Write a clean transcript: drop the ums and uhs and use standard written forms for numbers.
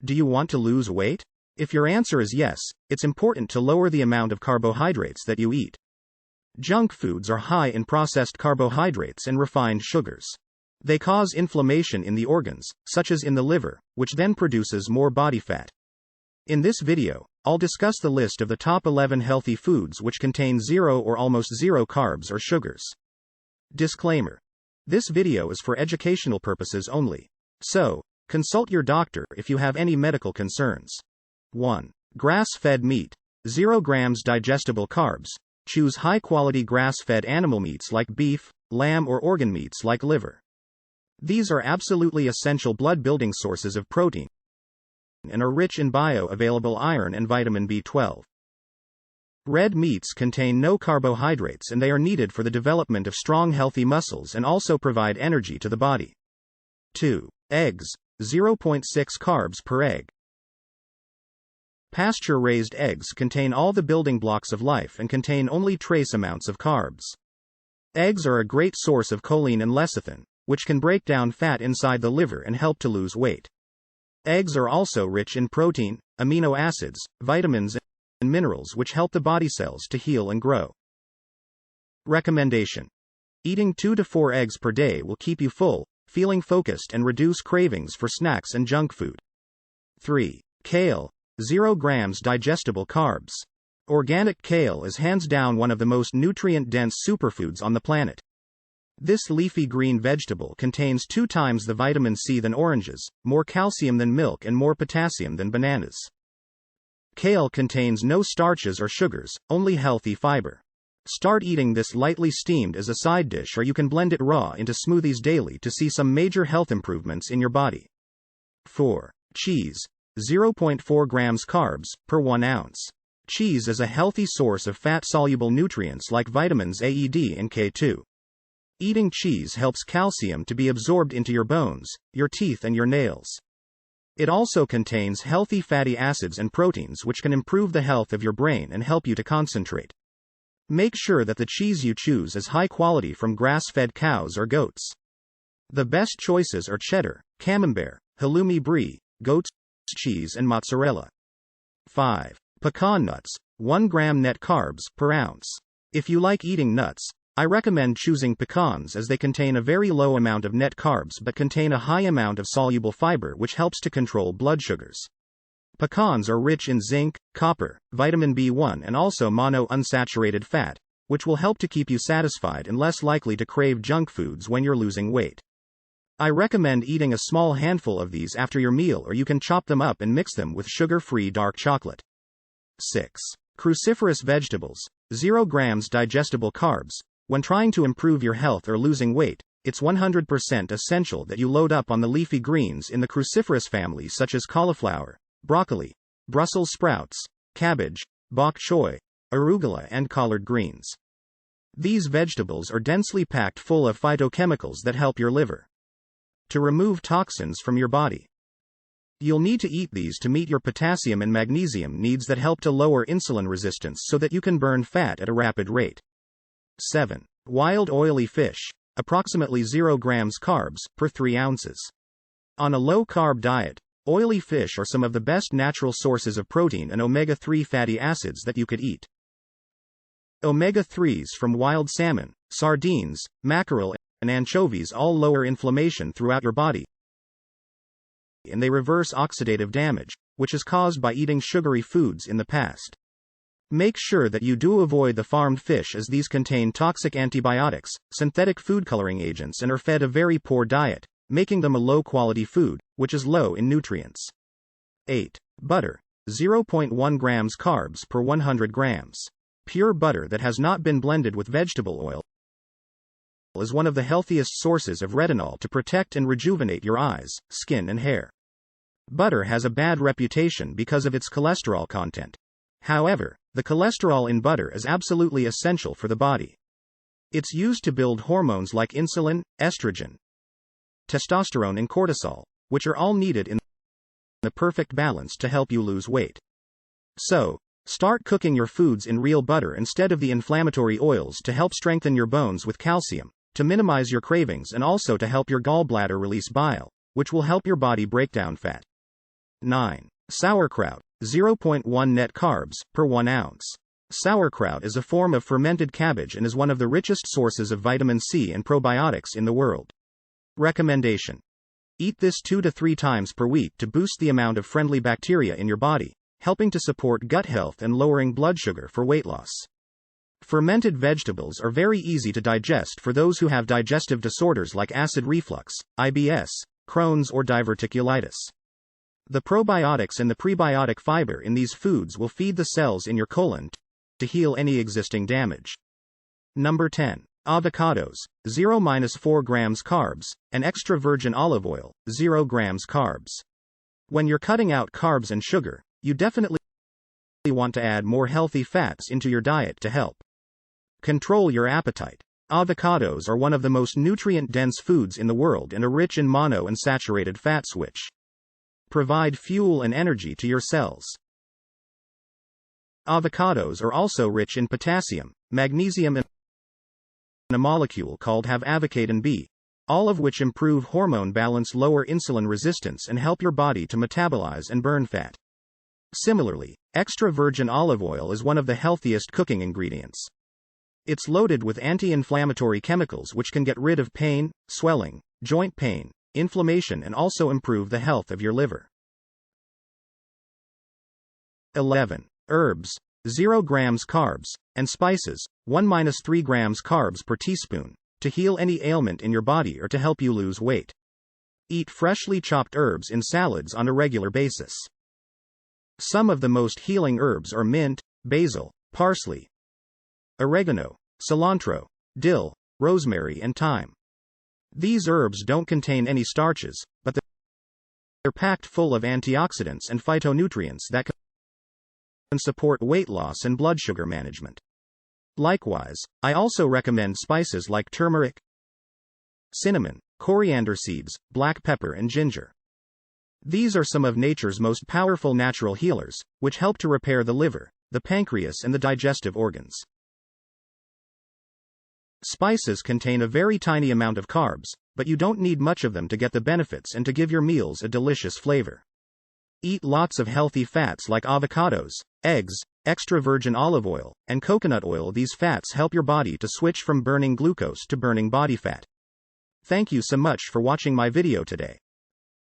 Do you want to lose weight? If your answer is yes, it's important to lower the amount of carbohydrates that you eat. Junk foods are high in processed carbohydrates and refined sugars. They cause inflammation in the organs, such as in the liver, which then produces more body fat. In this video, I'll discuss the list of the top 11 healthy foods which contain zero or almost zero carbs or sugars. Disclaimer. This video is for educational purposes only. So, consult your doctor if you have any medical concerns. 1. Grass-fed meat. 0 grams digestible carbs. Choose high-quality grass-fed animal meats like beef, lamb or organ meats like liver. These are absolutely essential blood-building sources of protein and are rich in bioavailable iron and vitamin B12. Red meats contain no carbohydrates and they are needed for the development of strong healthy muscles and also provide energy to the body. 2. Eggs. 0.6 carbs per egg. Pasture-raised eggs contain all the building blocks of life and contain only trace amounts of carbs. Eggs are a great source of choline and lecithin, which can break down fat inside the liver and help to lose weight. Eggs are also rich in protein, amino acids, vitamins, and minerals which help the body cells to heal and grow. Recommendation. Eating 2 to 4 eggs per day will keep you full, feeling focused and reduce cravings for snacks and junk food. 3. Kale. 0 grams digestible carbs. Organic kale is hands down one of the most nutrient-dense superfoods on the planet. This leafy green vegetable contains 2 times the vitamin C than oranges, more calcium than milk and more potassium than bananas. Kale contains no starches or sugars, only healthy fiber. Start eating this lightly steamed as a side dish or you can blend it raw into smoothies daily to see some major health improvements in your body. 4. Cheese. 0.4 grams carbs per 1 ounce. Cheese is a healthy source of fat-soluble nutrients like vitamins A, D and K2. Eating cheese helps calcium to be absorbed into your bones, your teeth and your nails. It also contains healthy fatty acids and proteins which can improve the health of your brain and help you to concentrate. Make sure that the cheese you choose is high quality from grass-fed cows or goats. The best choices are cheddar, camembert, halloumi brie, goat's cheese and mozzarella. 5. Pecan nuts. 1 gram net carbs per ounce. If you like eating nuts, I recommend choosing pecans as they contain a very low amount of net carbs but contain a high amount of soluble fiber which helps to control blood sugars. Pecans are rich in zinc, copper, vitamin B1 and also monounsaturated fat, which will help to keep you satisfied and less likely to crave junk foods when you're losing weight. I recommend eating a small handful of these after your meal or you can chop them up and mix them with sugar-free dark chocolate. 6. Cruciferous vegetables. 0 grams digestible carbs. When trying to improve your health or losing weight, it's 100% essential that you load up on the leafy greens in the cruciferous family such as cauliflower, broccoli, Brussels sprouts, cabbage, bok choy, arugula and collard greens. These vegetables are densely packed full of phytochemicals that help your liver to remove toxins from your body. You'll need to eat these to meet your potassium and magnesium needs that help to lower insulin resistance so that you can burn fat at a rapid rate. 7. Wild oily fish. Approximately 0 grams carbs per 3 ounces. On a low-carb diet, oily fish are some of the best natural sources of protein and omega-3 fatty acids that you could eat. Omega-3s from wild salmon, sardines, mackerel, and anchovies all lower inflammation throughout your body, and they reverse oxidative damage, which is caused by eating sugary foods in the past. Make sure that you do avoid the farmed fish as these contain toxic antibiotics, synthetic food coloring agents and are fed a very poor diet, making them a low-quality food, which is low in nutrients. 8. Butter. 0.1 grams carbs per 100 grams. Pure butter that has not been blended with vegetable oil is one of the healthiest sources of retinol to protect and rejuvenate your eyes, skin and hair. Butter has a bad reputation because of its cholesterol content. However, the cholesterol in butter is absolutely essential for the body. It's used to build hormones like insulin, estrogen, testosterone and cortisol, which are all needed in the perfect balance to help you lose weight. So, start cooking your foods in real butter instead of the inflammatory oils to help strengthen your bones with calcium, to minimize your cravings and also to help your gallbladder release bile, which will help your body break down fat. 9. Sauerkraut. 0.1 net carbs per 1 ounce. Sauerkraut is a form of fermented cabbage and is one of the richest sources of vitamin C and probiotics in the world. Recommendation: eat this 2 to 3 times per week to boost the amount of friendly bacteria in your body, helping to support gut health and lowering blood sugar for weight loss. Fermented vegetables are very easy to digest for those who have digestive disorders like acid reflux, IBS, Crohn's or diverticulitis. The probiotics and the prebiotic fiber in these foods will feed the cells in your colon to heal any existing damage. Number 10. Avocados, 0-4 grams carbs, and extra virgin olive oil, 0 grams carbs. When you're cutting out carbs and sugar, you definitely want to add more healthy fats into your diet to help control your appetite. Avocados are one of the most nutrient-dense foods in the world and are rich in monounsaturated fats which provide fuel and energy to your cells. Avocados are also rich in potassium, magnesium and a molecule called avocados B, all of which improve hormone balance, lower insulin resistance and help your body to metabolize and burn fat. Similarly, extra virgin olive oil is one of the healthiest cooking ingredients. It's loaded with anti-inflammatory chemicals which can get rid of pain, swelling, joint pain, inflammation and also improve the health of your liver. 11. Herbs, 0 grams carbs, and spices, 1-3 grams carbs per teaspoon, to heal any ailment in your body or to help you lose weight. Eat freshly chopped herbs in salads on a regular basis. Some of the most healing herbs are mint, basil, parsley, oregano, cilantro, dill, rosemary and thyme. These herbs don't contain any starches, but they're packed full of antioxidants and phytonutrients that can support weight loss and blood sugar management. Likewise, I also recommend spices like turmeric, cinnamon, coriander seeds, black pepper and ginger. These are some of nature's most powerful natural healers, which help to repair the liver, the pancreas and the digestive organs. Spices contain a very tiny amount of carbs, but you don't need much of them to get the benefits and to give your meals a delicious flavor. Eat lots of healthy fats like avocados, eggs, extra virgin olive oil, and coconut oil. These fats help your body to switch from burning glucose to burning body fat. Thank you so much for watching my video today.